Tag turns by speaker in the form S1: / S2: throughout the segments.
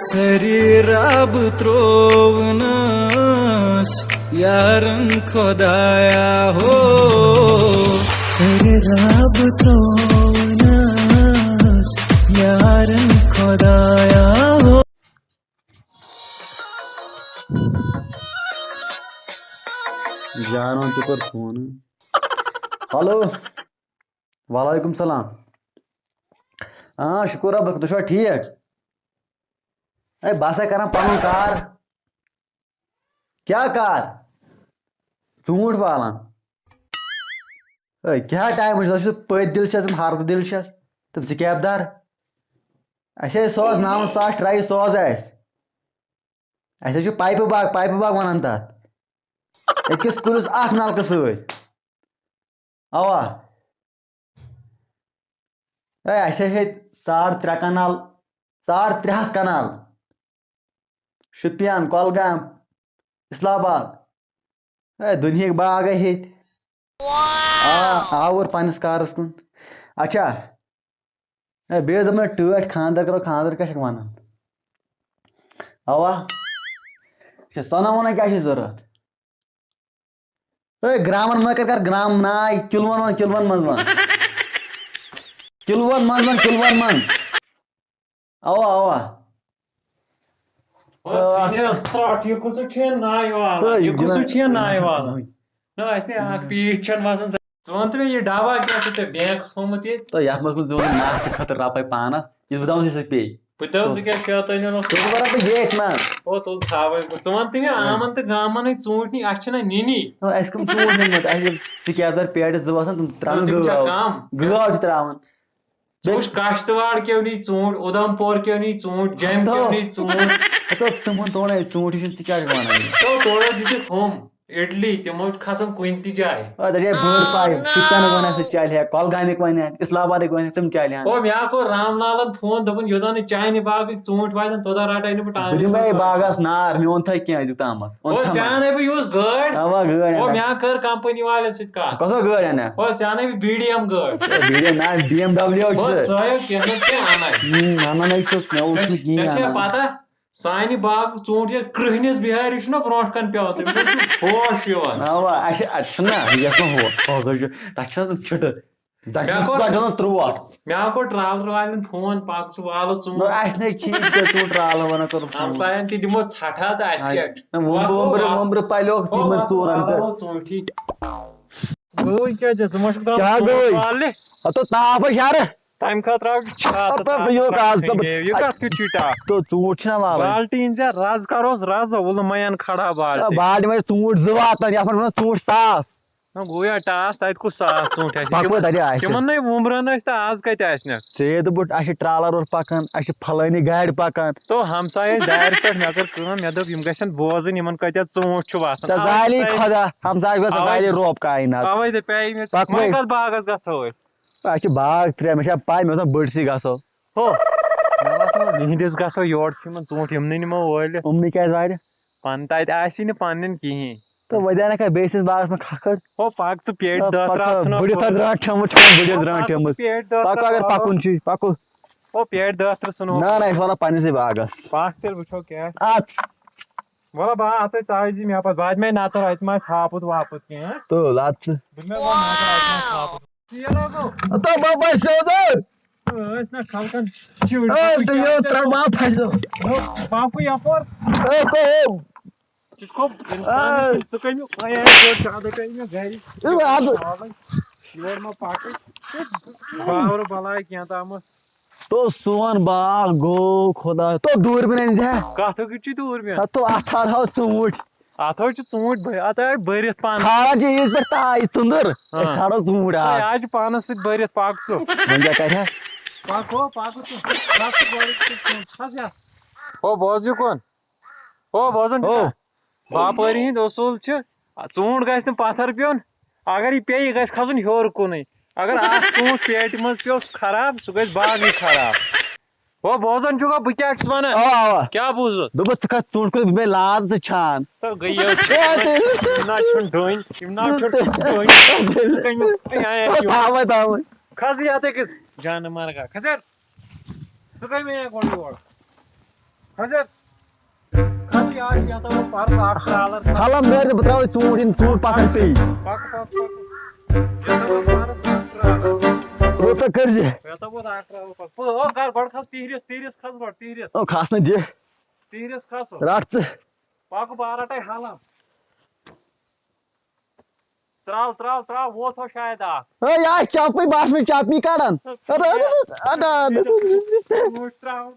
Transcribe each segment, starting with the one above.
S1: سری رب تروونس یارن خدایا ہو سری رب تروونس یارن خدایا ہو.
S2: جانو تہ کور فون. ہلو وعلیکم السلام. ہاں شکر ربک تُہۍ چھِوا ٹھیک؟ اے بہٕ ہسا کران پنُن کار. کیٛاہ کار؟ ژوٗنٛٹھۍ والان. اے کیٛاہ ٹایم چھُ تۄہہِ چھُو پٔتۍ دِل چھس تِم ہردٕ دِل چھس تِم سِکیب دار. اَسے سوز 9,000 ٹرٛے سوز اَسہِ. اَسہِ حظ چھُ پایپہٕ باغ وَنان تَتھ. أکِس کُلِس اکھ نلکہٕ سۭتۍ. اَوا اے اَسے ہیٚتۍ 3.5 کنال 3.5 کنال شُپین کۄلگام اِسلام آباد. اے دُنہِکۍ باغے ہیٚتۍ. آوُر پننِس کارس کُن. اچھا اے بیٚیہِ ٲس دوٚپمُت ٹٲٹھۍ خانٛدر کرو. خانٛدر کیٛاہ چھکھ وَنان؟ اَوا اچھا سۄنہٕ وۄنہٕ کیٛاہ چھِ ضروٗرت؟ اے گرامن منٛز کر گرام ناے کِلوَن منٛز وَن. کِلوَن منٛز. اَوا اَوا یتھ منٛز کُس ماسٹہٕ خٲطرٕ رۄپے پانس یُس بہٕ دپان چھُس سُہ پیٚیہِ. اَسہِ کٕم ژوٗنٛٹھۍ نِمٕتۍ اَسہِ سِکیب دار پیٹہِ 2 آسان تِم تراوان گٲو چھِ تراوان.
S3: کاشتواڑ کیو نی ژوٗنٛٹھۍ اُدھمپور کیو نی ژوٗنٛٹھۍ جیٚمۍ کیو نی ژوٗنٛٹھۍ.
S2: تِمن تورے ژوٗنٛٹھۍ چھِنہٕ ژٕ کیٛاہ چھُکھ وَنان.
S3: تورٕ دِژٕکھ ہُم اِڈلی تِمو چھِ کھسان کُنہِ تہِ جایہِ.
S2: دَپے بٔڑ پاے شُپینُک وَنکھ سُہ چلہِ ہا کۄلگامیُک وَنکھ اِسلام آبادٕکۍ وَنکھ تِم چلہِ ہن.
S3: مےٚ کوٚر رام لالن فون دوٚپُن یوٚتن نہٕ چانہِ باغٕکۍ ژوٗنٛٹھۍ واتن توٚتن رٹے نہٕ بہٕ
S2: بہٕ دِمے باغس نار مےٚ اوٚنتھے کینٛہہ أزیُک تامَتھ.
S3: ژےٚ اَنے بہٕ یُس گٲڑۍ
S2: اَوا گٲڑۍ
S3: مےٚ کٔر کمپنی والٮ۪ن سۭتۍ کتھ.
S2: کۄس گٲڑۍ اَنکھ؟
S3: ژےٚ اَنے بہٕ BDM گٲڑۍ.
S2: BMW
S3: سۄے کینٛہہ نتہٕ کینٛہہ
S2: اَنَے چھُس مےٚ اوس نہٕ
S3: ژےٚ چھےٚ پتہ سانہِ باغُک ژوٗنٛٹھ ییٚلہِ کرٛہنِس بِہارِ چھُنہ برونٛٹھ کَنہِ پیوان تٔمِس چھُ ہوش یِوان.
S2: اَوا اَسہِ چھُنہ یَتھ ما تَتھ چھُنہ تِم چھِٹہٕ تروٹ.
S3: مےٚ کوٚر ٹرٛالر والٮ۪ن فون پَکھ ژٕ والو ژوٗنٛٹھ.
S2: اَسہِ نَے ٹھیٖک ژوٗنٛٹھ ٹرٛالہٕ وَنان کوٚرُکھ
S3: ہمساین تہِ دِمو ژھٹھا تہٕ اَسہِ کیٛاہ چھُ.
S2: وۄمبرٕ پَلیوکھ تِمن ژوٗرَن پٮ۪ٹھ.
S3: ژوٗنٛٹھی گٲے کیٛاہ چھِ ژٕ ما چھُکھ
S2: تاپھ شہرٕ
S3: تَمہِ خٲطرٕ آو یہِ کَتھ کیُتھ چھُے ٹاپ.
S2: ژوٗنٛٹھ چھِنہ والان
S3: بالٹیٖن ژےٚ رز کروس رز وُلہٕ مَین کھڑا بالٹیٖن.
S2: بالٹہِ منٛز ژوٗنٛٹھ 2 واتان یَتھ منٛز ژوٗنٛٹھ 1,000.
S3: گویا ٹاس تَتہِ کُس 1,000 ژوٗنٛٹھۍ
S2: آسہِ
S3: تِمن نَے وُمبرن ٲسۍ تہٕ آز کَتہِ آسنَکھ.
S2: ژےٚ دوٚپُتھ اَسہِ چھِ ٹرٛالر اورٕ پَکان اَسہِ چھِ پھلٲنی گاڑِ پَکان.
S3: تو ہمساے ٲسۍ دارِ پٮ۪ٹھ مےٚ کٔر کٲم مےٚ دوٚپ یِم گژھن بوزٕنۍ یِمن کۭتیاہ ژوٗنٛٹھۍ چھُ وَسان.
S2: زالی خۄدا ہمساے زالی روب کاینات.
S3: اَوے دَپیٛاے مےٚ کَتھ باغس گژھو أسۍ.
S2: اَسہِ چھِ باغ 3 مےٚ چھا پاے مےٚ اوس بٔڑسٕے گژھو.
S3: یِہنٛدِس گژھو یورٕ چھِ یِمن ژوٗنٛٹھۍ یِمنٕے نِمو وٲلِتھ.
S2: یِمنٕے کیٛازِ وارِ
S3: پَنُن تَتہِ آسی نہٕ پَنٕنٮ۪ن کِہینۍ.
S2: تہٕ وۄنۍ دیٛانکھا بیٚیہِ سٕنٛدِس باغس منٛز کھکھٕر.
S3: پَک ژٕ پیٹہِ 10
S2: پَکُن چھُے پَکُن.
S3: پیٹہِ 10 ژھٕنو.
S2: نہ أسۍ واتو پننِسٕے باغس.
S3: پَکھ تیٚلہِ وٕچھو کیٛاہ. وَلہٕ بہٕ اَژَے ژٕ أژۍ زِ مےٚ پَتہٕ بہٕ دِمے نظر اَتہِ ما آسہِ ہاپُت واپُت کینٛہہ.
S2: تہٕ لَد ژٕ
S3: ٲسۍ نہ خلقن پاپٕے یپور یور ما پَکٕے باورٕ بَلاے کینٛہہ تامَتھ.
S2: تو سون باغ گوٚو خۄدا تو دوٗربیٖن أنۍ زِ.
S3: کَتھُک چھُے دوٗربیٖن.
S2: تو اَتھ تھاو ژوٗنٛٹھۍ.
S3: اَتھ حظ چھِ ژوٗنٛٹھۍ اَتھ آے بٔرِتھ پانہٕ.
S2: کھالان چھِ عیٖذ پٮ۪ٹھ تاے ژٔنٛدٕر أسۍ کھالو ژوٗنٛٹھۍ
S3: آز چھِ پانَس سۭتۍ بٔرِتھ پَک ژٕ.
S2: وۄنۍ کیٛاہ کَرِ
S3: ہو بوز یُکُن بوزان باپٲری ہِنٛدۍ اصوٗل چھِ ژوٗنٛٹھ گژھِ نہٕ پَتھر پیوٚن اگر یہِ پیٚیہِ یہِ گژھِ کھسُن ہیوٚر کُنُے. اگر اکھ ژوٗنٛٹھ پیٹہِ منٛز پیوٚو خراب سُہ گژھِ باغٕے خراب. ہو بوزان چھُکھا بہٕ کیٛاہ چھُس وَنان. کیٛاہ بوٗزُتھ.
S2: دوٚپُتھ ژٕ کھس ژوٗنٛٹھۍ کُلۍ بہٕ بیٚیہِ لاد ژٕ چھان.
S3: کھس یَتھ أکِس جانہٕ مرگا کھس ژٕ کَمہِ گۄڈٕ یور حضرت کھس یار یہ تو پرس اکھ ڈالر
S2: حالم نیرِ بہٕ ترٛاوَے ژوٗنٛٹھ یِم ژوٗنٛٹھ پَتھر پیٚیہِ
S3: پک پک پک یہ تو پرس اکھ ڈالر
S2: کوٗتاہ کٔرزِ
S3: یہ تو بہت اکھ ڈالر پک او گھر بڑ کھس تیرس کھس بڑ تیرس
S2: او کھس نہٕ دِ
S3: تیرس کھس
S2: رٹ ژٕ
S3: پک بارٹے حلم تراو تراو تراو وہ تھو شاید اکھ
S2: ہے یہِ آسہِ چپٕے بہٕ آسہٕ مےٚ چپنی کڑان
S3: ژوٗنٛٹھ تراو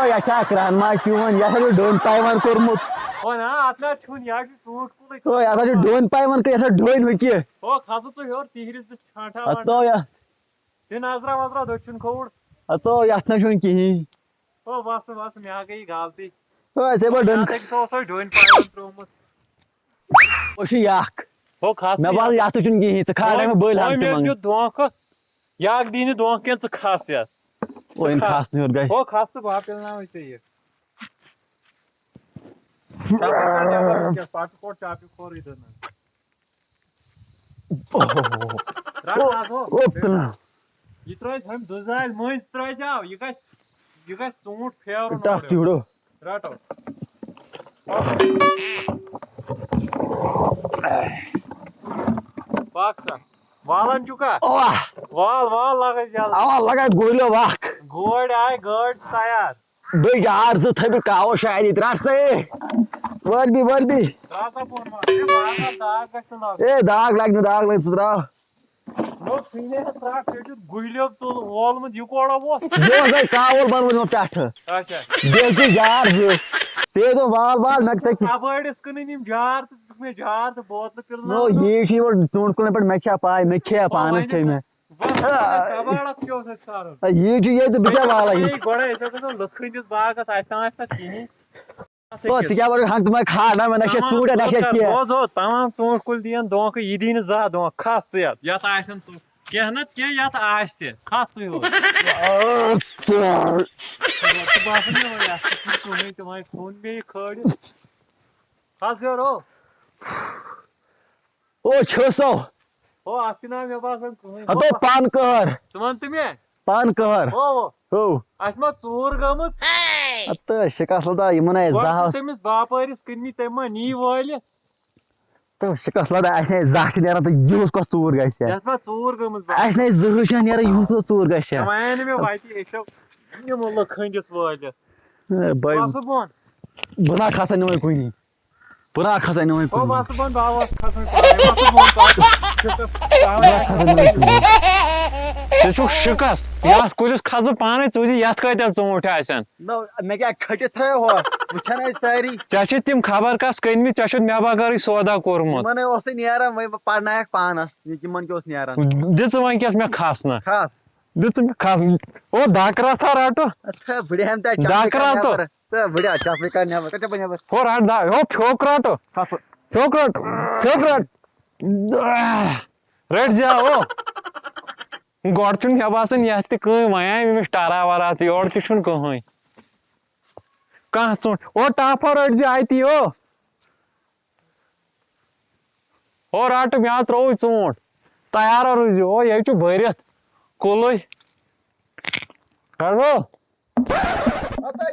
S2: یہِ چھا اکھ رہنما چون یہِ ہسا چھُ ڈوٚنۍ پایونٛد کوٚرمُت
S3: او نا اتھ نا چھُن یہ چھُ ژوٗنٛٹھ کُلٕے
S2: او یہِ ہسا چھُ ڈوٚنۍ پایونٛد یہِ ہسا ڈوٚنۍ ہُہ کہِ
S3: او کھسو ژٕ ہیوٚر تیٖرِس دِ چھانٹا
S2: ہتو یہِ
S3: دِ نظرا وظرا دٔچھُن کھووُر
S2: ہتو یتھ نہ چھُنہٕ کِہیٖنۍ
S3: او بس بس مےٚ گٔیے غلطی
S2: او ژےٚ بہٕ ڈوٚنۍ
S3: أکِس اوسے ڈوٗنۍ پایونٛد ترٛوومُت
S2: او چھُ یہِ اکھ
S3: او کھس
S2: مےٚ باسان یتھ تہِ چھُنہٕ کِہیٖنۍ ژٕ کھالکھ مےٚ بٔلۍ ہن تہِ
S3: مےٚ
S2: منٛگ
S3: دیُت دھونٛکھٕ یہِ اکھ دی نہٕ دھونٛکہٕ کینٛہہ ژٕ کھس یتھ
S2: او یِم کھسنہٕ ہیوٚر گژھِ
S3: او کھس ژٕ بہٕ پِلناوے ژےٚ یہِ پتہٕ کوٚڑ چاپہِ کھورٕے دٕنہٕ رٹ حظ ہو
S2: او پِلن
S3: یہِ ترٛٲیِتھ ہُمہِ دُزالہِ مٔنٛزۍ ترٛٲیزیو یہِ گژھِ ژوٗنٛٹھ پھیرُن
S2: ٹکھ چوٗڑو
S3: رٹو پک سا والان چھُکھا
S2: اوا
S3: وال وال لگٲے جلدی
S2: اوا لگاے گولٮ۪و اکھ
S3: گٲڑۍ آیہِ گٲڑۍ چھِ تیار
S2: بیٚیہِ جار زٕ تھٲومٕتۍ کاوو شاید ییٚتہِ رٹ سا اے وٲلبی
S3: ترٛاو سا بۄن وال داگ گژھِ نہٕ لگُن
S2: اے داگ لگہِ نہٕ ژٕ ترٛاو
S3: نو ژھٕنے ترٛاو ژےٚ گُہلیو تُل وولمُت یہِ کوڑا ووت
S2: یہِ اوس اَسہِ کاوُل بنومُت یِمو پٮ۪ٹھٕ
S3: اچھا
S2: بیٚیہِ چھِ جار زٕ بیٚیہِ دوٚپ وال مےٚ
S3: کبٲڑِس کٕنٕنۍ یِم جار تہٕ ژٕ دِکھ مےٚ جار تہٕ بوتلہٕ
S2: نو
S3: پِلناو
S2: یی چھِ یِمو ژوٗنٛٹھ کُلٮ۪ن پٮ۪ٹھ مےٚ چھا پاے مےٚ کھے پانس کھے مےٚ
S3: کباڑس کیٛاہ اوس اَسہِ کرُن
S2: یی چھُ ییٚتہِ بہٕ کیٛاہ والے یہِ
S3: گۄڈے أسۍ ٲسۍ لٕکھٕنِس باغس اَسہِ تام آسہِ تتھ کِہیٖنۍ
S2: او ژٕ کیٛاہ وَنکھ ہنٛگ تہٕ منٛگ کھال نہ چھِ ژوٗنٛٹھۍ نہ چھِ کینٛہہ
S3: بوز ہو تمام ژوٗنٛٹھۍ کُلۍ دِیَن دھونٛکہٕ یہِ دی نہٕ زانٛہہ دھونٛکہٕ کھس ژٕ یتھ آسن کینٛہہ نتہٕ کینٛہہ یتھ آسہِ کھس ژٕ ہیوٚر ژٕ باسان مےٚ وۄنۍ یتھ چھُنہٕ کٕہٕنۍ تہِ وۄنۍ ژھُن مےٚ یہِ کھٲڑِتھ کھس ہیوٚر ہو
S2: او چھسو
S3: ہو اتھ تہِ نہ مےٚ باسان کٕہٕنۍ
S2: ہتو پن کٔہر
S3: ژٕ وَن تہٕ مےٚ
S2: پن کٔہر
S3: ہو
S2: ہو
S3: اَسہِ ما ژوٗر گٔمٕژ
S2: تہٕ شِکست لدا یِمن آسہِ زاہ
S3: تٔمِس باپٲرِس کٕنمٕتۍ تٔمۍ ما نی وٲلِتھ
S2: تہٕ شِکست لدا اَسہِ نہٕ زانٛہہ چھِ نیران تہٕ یِہُس کۄس ژوٗر گژھِ ہا
S3: یتھ ما ژوٗر گٔمٕژ
S2: اَسہِ نہٕ زٕہٕے چھِ نیران یِہُس کۄس ژوٗر گژھِ ہا
S3: وۄنۍ نہٕ مےٚ وَتہِ أسۍ نِمو لٕکھ ہٕنٛدِس وٲلِتھ
S2: بہٕ
S3: بسہٕ بۄن
S2: نہ کھسان نہٕ وۄنۍ کُنی بہٕ نہ کھسان نہٕ وۄنۍ
S3: او
S2: کُنی
S3: بسہٕ بۄن بہٕ اوس کھسان بسہٕ بۄن ژٕ چھُکھ شِکس یتھ کُلِس کھس بہٕ پانے ژٕ وٕچھِ یتھ کۭتیاہ ژوٗنٛٹھۍ آسن
S2: مےٚ کیٛاہ کھٔٹِتھ تھٲیو ہو وٕچھان ٲسۍ سٲری
S3: ژےٚ چھِ تِم خبر کس کٕنمٕتۍ ژےٚ چھُتھ مےٚ بغٲرٕے سودا کوٚرمُت
S2: یِمن اوسُے نیران وۄنۍ بہٕ پرنایکھ پانس یِمن کیٛاہ اوس نیران
S3: دِ ژٕ وۄنۍ مےٚ کھسنہٕ
S2: خاص
S3: دِ ژٕ مےٚ کھسنہٕ او دکرا ژھا رٹو
S2: بڑھان
S3: ڈاکرا تو
S2: بڑھیا چپلی کر نیبر کر چپلی نیبر
S3: ہو رٹ ہو پھیوک رٹو پھیوک رٹ پھیوک رٹ رٹ زیا ہو گۄڈٕ چھُنہٕ مےٚ باسان یتھ تہِ کٕہٕنۍ وۄنۍ آے أمِس ٹرا ورا تہِ یورٕ تہِ چھُنہٕ کٕہٕنۍ کانٛہہ ژوٗنٛٹھ او ٹاپھو رٹ زِ اتی ہو رٹ مےٚ حظ ترووُے ژوٗنٛٹھ تیارا روٗزِو او یے چھُ بٔرِتھ کُلُے رٹ ہو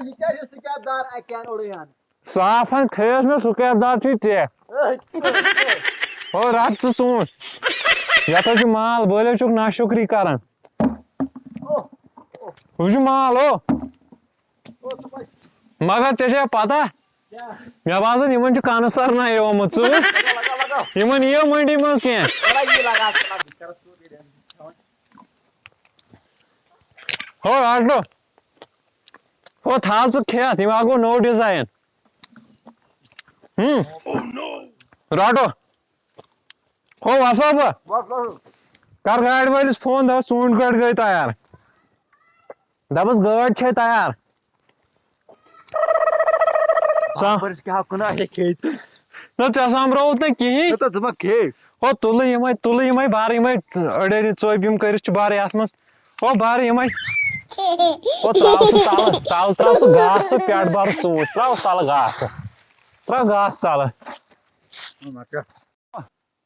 S2: یہ کیا چھُ سِکیپ دار اکہِ انٛد اوڑٕے ہن
S3: صاف ہن تھٲیس مےٚ سُکیپ دار چھُے ژےٚ ہو رٹ ژٕ ژوٗنٛٹھ یتھ حظ چھُ مال بٲلۍ چھُکھ نا شُکری کران ہُہ چھُ مال ہو مگر ژےٚ چھےٚ پتہ مےٚ باسان یِمن چھُ کنسرناے آمُت ژٕ وٕچھ یِمن یِیو مٔنڈی منٛز کینٛہہ ہو رٹو ہو تھاو ژٕ کھٮ۪تھ یہِ لاگو نوٚو ڈِزاین رٹو ہو وسو بہٕ کر گاڑِ وٲلِس فون دپس ژوٗنٛٹھۍ گٲڑۍ گٔے تیار دپس گٲڑۍ چھے تیار نہ ژےٚ سوٚمبرووُتھ نہٕ کِہیٖنۍ ہو تُلہٕ یِمے بر یِمے أڑۍ أڑۍ ژوٚپۍ یِم کٔرِتھ چھِ بر یتھ منٛز ہو بر یِمے ہو تراو سُہ تلہٕ تلہٕ تراو ژٕ گاسہٕ پٮ۪ٹھ بر ژوٗنٛٹھۍ تراوُس تلہٕ گاسہٕ تراو گاسہٕ تلہٕ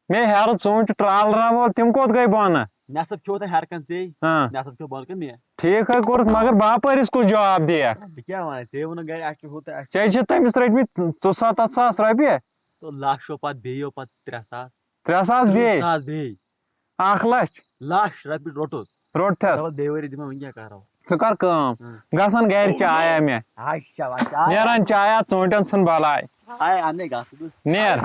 S3: مےٚ ہیرٕ ژوٗنٛٹھۍ ٹرالرا وول تِم کوٚت گٔے بۄنہٕ
S2: نٮ۪صٕف کھیوٚو تۄہہِ ہر کانٛہہ ژےٚ نٮ۪صٕف کھیوٚو بۄن کَن مےٚ
S3: ٹھیٖک ہے کوٚرُتھ مگر باپٲرِس کُس جواب دِیَکھ
S2: بہٕ کیٛاہ وَنہٕ ژےٚ ووٚنُکھ گرِ اَسہِ چھُ ہُہ تہٕ اَسہِ
S3: ژےٚ چھِ تٔمِس رٔٹمٕتۍ 77,000 رۄپیہِ
S2: چھُ لَچھ پَتہٕ بیٚیہِ پَتہٕ 3,000
S3: 3,000 بیٚیہِ
S2: 3,000 بیٚیہِ
S3: 1,00,000
S2: لَچھ رۄپیہِ روٚٹُتھ
S3: روٚٹتھس
S2: دَپَس بیٚیہِ ؤری دِمو وۄنۍ کیٛاہ کَرو
S3: ژٕ کر کٲم گژھان گرِ چایا مےٚ نیران چایا ژوٗنٛٹھٮ۪ن ژھٕن بلاے
S2: آے اَنٕے گژھٕ
S3: نیر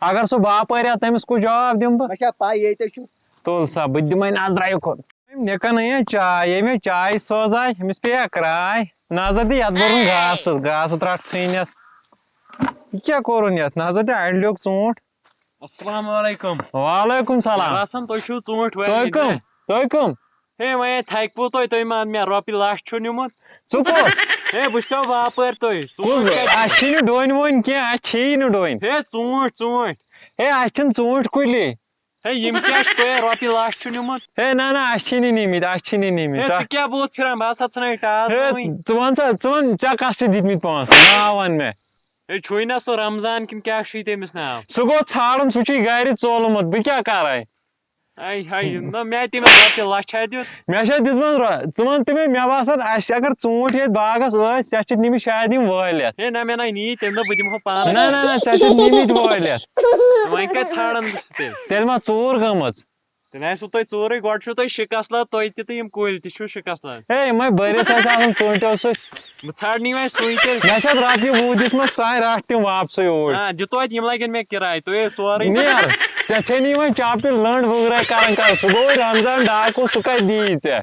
S3: اگر سُہ باپٲرۍ آو تٔمِس کُس جواب دِمہٕ بہٕ
S2: مےٚ چھا پاے ییٚتہِ چھُ
S3: تُل سا بہٕ دِمے نظرا یُکُن نِکن ہے چاے ییٚمہِ مےٚ چاے سوزاے أمِس پیٚیا کراے نظر دِ یتھ بوٚرُن گاسہٕ ترٛٹھ ژھٕنِس یہِ کیٛاہ کوٚرُن یتھ نظر دِ اڑِ لیوٚکھ ژوٗنٛٹھ
S4: السلام علیکم
S3: وعلیکم سلام
S4: آسان تُہۍ چھِو ژوٗنٛٹھۍ
S3: تُہۍ کٕم
S4: ہے وۄنۍ تھکہِ پوٗ تُہۍ مان مےٚ رۄپیہِ لَچھ چھُ نِمُت
S3: ژٕ کُس
S4: ہے بہٕ چھُسو باپٲرۍ تُہۍ
S3: اَسہِ چھی نہٕ ڈوٗنۍ ووٗنۍ کینٛہہ اَسہِ چھی نہٕ ڈوٗنۍ
S4: ہے ژوٗنٛٹھۍ
S3: ہے اَسہِ چھِنہٕ ژوٗنٛٹھۍ کُلی
S4: ہے یِم کیٛاہ چھِ تۄہہِ رۄپیہِ لَچھ چھُ نِمُت
S3: ہے نہ اَسہِ چھی نہٕ نِمٕتۍ
S4: ہے ژٕ کیٛاہ بوٗت پھِران بہٕ ہسا ژھٕنَے ٹاس
S3: ہے ژٕ وَن ژےٚ کَس چھِ دِتمٕتۍ پونٛسہٕ ناو وَن مےٚ
S4: ہے چھُے نا سُہ رمضان کِنہٕ کیٛاہ چھُے تٔمِس ناو
S3: سُہ گوٚو ژھانڈُن سُہ چھُے گرِ ژولمُت بہٕ کیٛاہ کَرے
S4: نہ مےٚ تٔمِس رۄپیہِ لَچھا دیُت
S3: مےٚ چھا دِژمٕژ ژٕ وَن تہٕ مےٚ باسان اَسہِ اگر ژوٗنٛٹھۍ ییٚتہِ باغس ٲسۍ ژےٚ چھِتھ نِمٕتۍ شاید یِم وٲلِتھ
S4: ہے نہ مےٚ نَے نی تَمہِ دۄہ بہٕ دِمہو پانہٕ
S3: نہ ژےٚ چھِتھ نِمٕتۍ وٲلِتھ
S4: وۄنۍ کَتہِ ژھانڈان بہٕ چھُس تیٚلہِ
S3: تیٚلہِ ما ژوٗر گٔمٕژ
S4: تیٚلہِ آسوٕ تۄہہِ ژوٗرٕے گۄڈٕ چھُو تۄہہِ شِکست تۄہہِ تہِ تہٕ یِم کُلۍ تہِ چھُو شِکست
S3: ہے یِمے بٔرِتھ ٲسۍ آسان ژوٗنٛٹھیو سۭتۍ
S4: بہٕ ژھانڈنی وۄنۍ سُے تیٚلہِ
S3: مےٚ چھِ اَتھ رۄپیہِ 20 دِژمٕژ سانہِ رٹھ تِم واپسٕے اوٗرۍ
S4: دِتو اَتہِ یِم لگن مےٚ کِراے تُہۍ ٲسۍ سورُے
S3: نیر ژےٚ چھے نہٕ یِوان چاپٹہِ لٔنٛڈ وٕگرے کران کر سُہ گوٚو رمضان ڈاکوٗ سُہ کتہِ دِیی ژےٚ